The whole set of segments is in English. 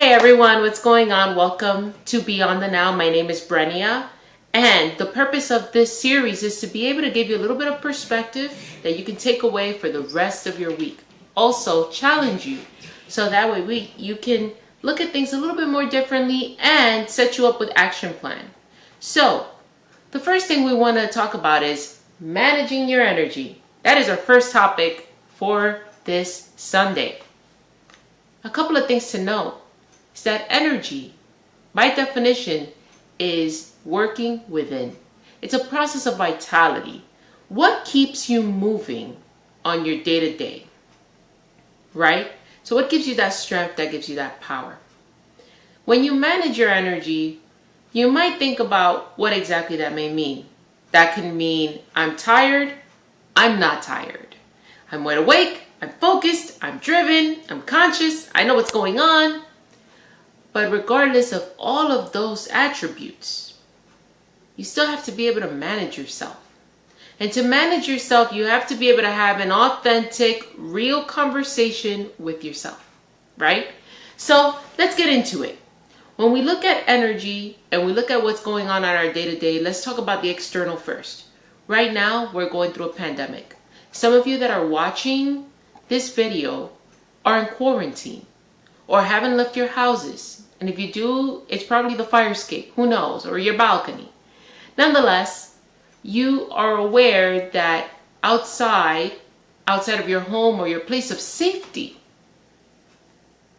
Hey everyone, what's going on? Welcome to Beyond the Now. My name is Brenia, and the purpose of this series is to be able to give you a little bit of perspective that you can take away for the rest of your week. Also, challenge you so that way you can look at things a little bit more differently and set you up with action plan. So, the first thing we want to talk about is managing your energy. That is our first topic for this Sunday. A couple of things to know is that energy, by definition, is working within. It's a process of vitality. What keeps you moving on your day-to-day, right? So what gives you that strength, that gives you that power? When you manage your energy, you might think about what exactly that may mean. That can mean I'm tired, I'm not tired. I'm wide awake, I'm focused, I'm driven, I'm conscious, I know what's going on. But regardless of all of those attributes, you still have to be able to manage yourself. And to manage yourself, you have to be able to have an authentic, real conversation with yourself, right? So let's get into it. When we look at energy and we look at what's going on our day-to-day, let's talk about the external first. Right now, we're going through a pandemic. Some of you that are watching this video are in quarantine or haven't left your houses. And if you do, it's probably the fire escape, who knows, or your balcony. Nonetheless, you are aware that outside of your home or your place of safety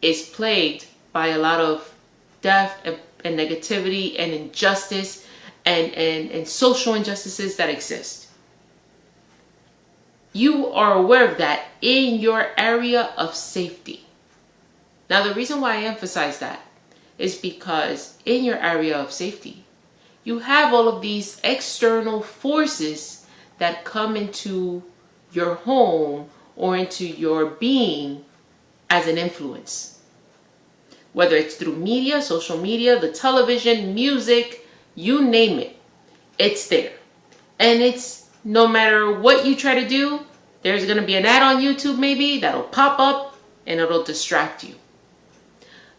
is plagued by a lot of death and negativity and injustice and social injustices that exist. You are aware of that in your area of safety. Now, the reason why I emphasize that is because in your area of safety, you have all of these external forces that come into your home or into your being as an influence. Whether it's through media, social media, the television, music, you name it, it's there. And it's no matter what you try to do, there's going to be an ad on YouTube maybe that'll pop up and it'll distract you.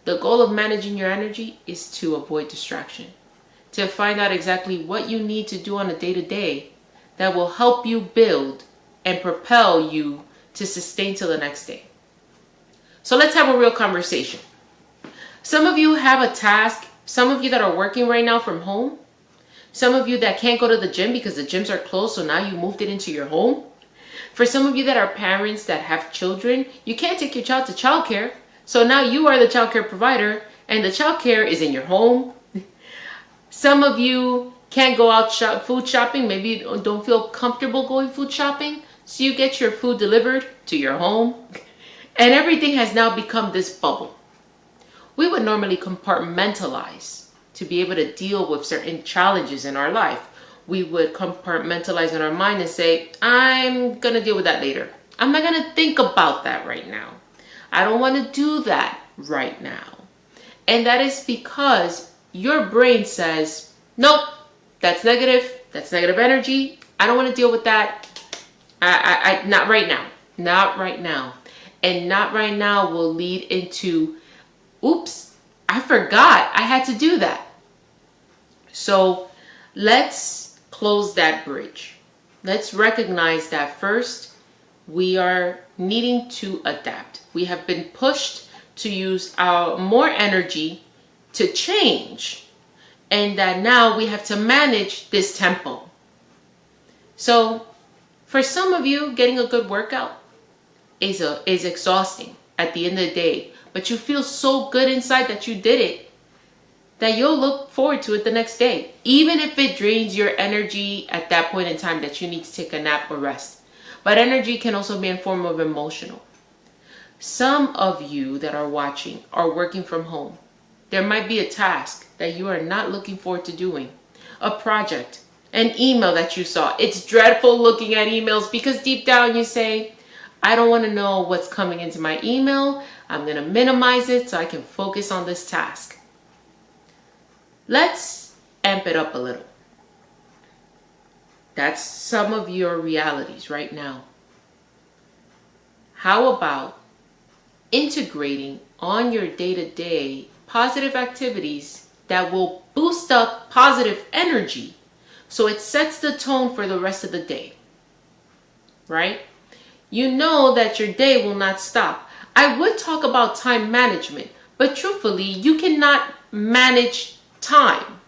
The goal of managing your energy is to avoid distraction, to find out exactly what you need to do on a day-to-day that will help you build and propel you to sustain till the next day. So let's have a real conversation. Some of you have a task, some of you that are working right now from home, some of you that can't go to the gym because the gyms are closed, so now you moved it into your home. For some of you that are parents that have children, you can't take your child to childcare. So now you are the childcare provider and the childcare is in your home. Some of you can't go out food shopping. Maybe you don't feel comfortable going food shopping. So you get your food delivered to your home. And everything has now become this bubble. We would normally compartmentalize to be able to deal with certain challenges in our life. We would compartmentalize in our mind and say, I'm going to deal with that later. I'm not going to think about that right now. I don't want to do that right now. And that is because your brain says, nope, that's negative energy. I don't want to deal with that. Not right now. Not right now. And not right now will lead into, oops, I forgot I had to do that. So let's close that bridge. Let's recognize that first we are needing to adapt. We have been pushed to use our more energy to change, and that now we have to manage this tempo. So for some of you, getting a good workout is exhausting at the end of the day, but you feel so good inside that you did it that you'll look forward to it the next day, even if it drains your energy at that point in time that you need to take a nap or rest. But energy can also be in form of emotional. Some of you that are watching are working from home. There might be a task that you are not looking forward to doing, a project, an email that you saw. It's dreadful looking at emails because deep down you say, I don't want to know what's coming into my email. I'm going to minimize it so I can focus on this task. Let's amp it up a little. That's some of your realities right now. How about integrating on your day-to-day positive activities that will boost up positive energy so it sets the tone for the rest of the day, right? You know that your day will not stop. I would talk about time management, but truthfully, you cannot manage time.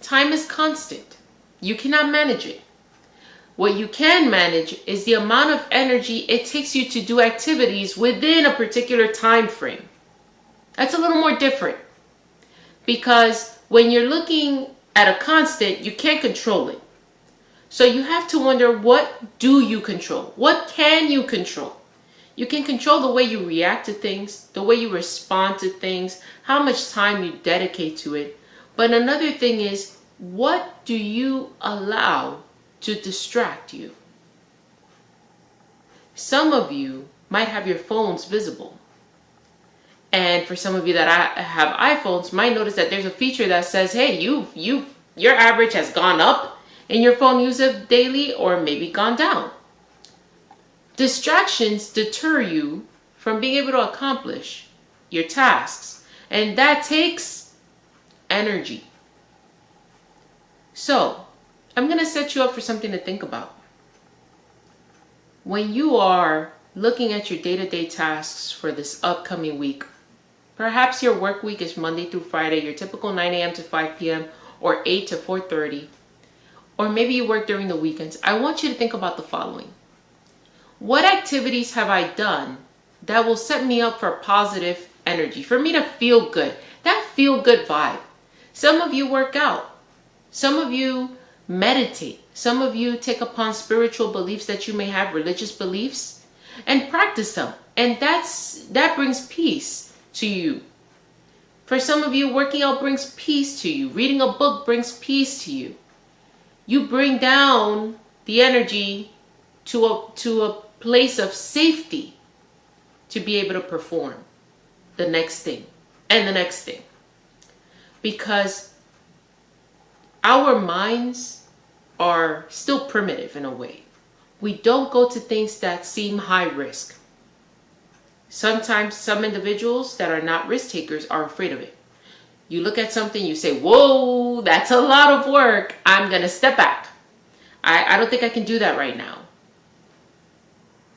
Time is constant. You cannot manage it. What you can manage is the amount of energy it takes you to do activities within a particular time frame. That's a little more different, because when you're looking at a constant, you can't control it. So you have to wonder, what do you control? What can you control? You can control the way you react to things, the way you respond to things, how much time you dedicate to it. But another thing is, what do you allow to distract you? Some of you might have your phones visible. And for some of you that have iPhones, might notice that there's a feature that says, hey, your average has gone up in your phone usage daily, or maybe gone down. Distractions deter you from being able to accomplish your tasks, and that takes energy. So, I'm going to set you up for something to think about. When you are looking at your day-to-day tasks for this upcoming week, perhaps your work week is Monday through Friday, your typical 9 a.m. to 5 p.m. or 8 to 4:30, or maybe you work during the weekends. I want you to think about the following. What activities have I done that will set me up for positive energy, for me to feel good, that feel good vibe? Some of you work out. Some of you meditate. Some of you take upon spiritual beliefs that you may have, religious beliefs, and practice them. And that brings peace to you. For some of you, working out brings peace to you. Reading a book brings peace to you. You bring down the energy to a place of safety to be able to perform the next thing and the next thing. Because our minds are still primitive in a way. We don't go to things that seem high risk. Sometimes some individuals that are not risk takers are afraid of it. You look at something, you say, whoa, that's a lot of work. I'm going to step back. I don't think I can do that right now.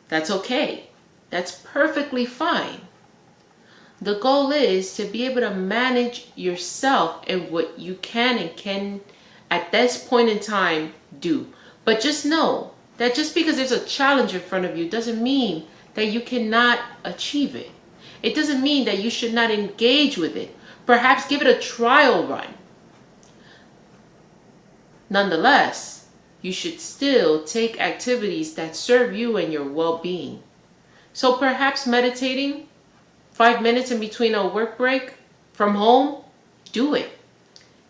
That's okay. That's perfectly fine. The goal is to be able to manage yourself and what you can and can at this point in time do. But just know that just because there's a challenge in front of you doesn't mean that you cannot achieve it. It doesn't mean that you should not engage with it. Perhaps give it a trial run. Nonetheless, you should still take activities that serve you and your well-being. So perhaps meditating 5 minutes in between a work break from home, do it.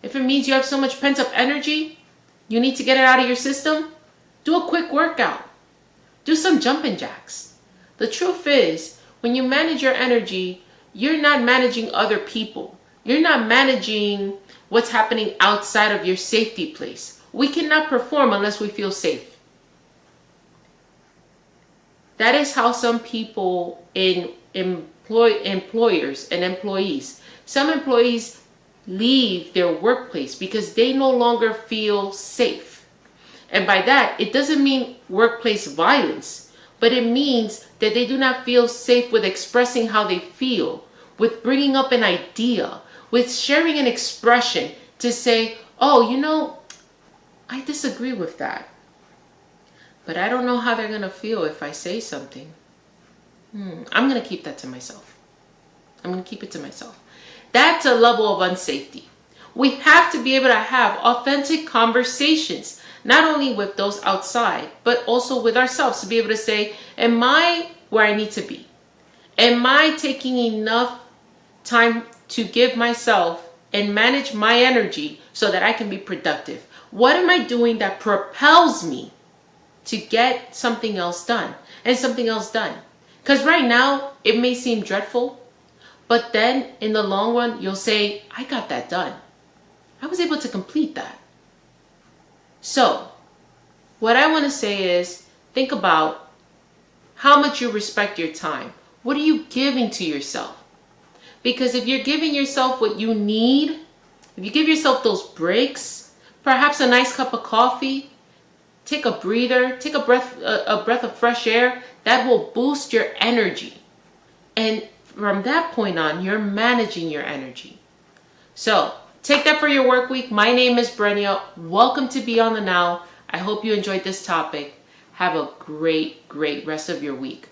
If it means you have so much pent-up energy, you need to get it out of your system, do a quick workout. Do some jumping jacks. The truth is, when you manage your energy, you're not managing other people. You're not managing what's happening outside of your safety place. We cannot perform unless we feel safe. That is how some people employers and employees, some employees leave their workplace because they no longer feel safe. And by that, it doesn't mean workplace violence, but it means that they do not feel safe with expressing how they feel, with bringing up an idea, with sharing an expression to say, oh, I disagree with that. But I don't know how they're going to feel if I say something. I'm going to keep that to myself. I'm going to keep it to myself. That's a level of unsafety. We have to be able to have authentic conversations, not only with those outside, but also with ourselves, to be able to say, am I where I need to be? Am I taking enough time to give myself and manage my energy so that I can be productive? What am I doing that propels me to get something else done and something else done? Because right now, it may seem dreadful, but then in the long run, you'll say, I got that done. I was able to complete that. So, what I want to say is, think about how much you respect your time. What are you giving to yourself? Because if you're giving yourself what you need, if you give yourself those breaks, perhaps a nice cup of coffee, take a breather, take a breath of fresh air, that will boost your energy. And from that point on, you're managing your energy. So take that for your work week. My name is Brenia. Welcome to Beyond the Now. I hope you enjoyed this topic. Have a great rest of your week.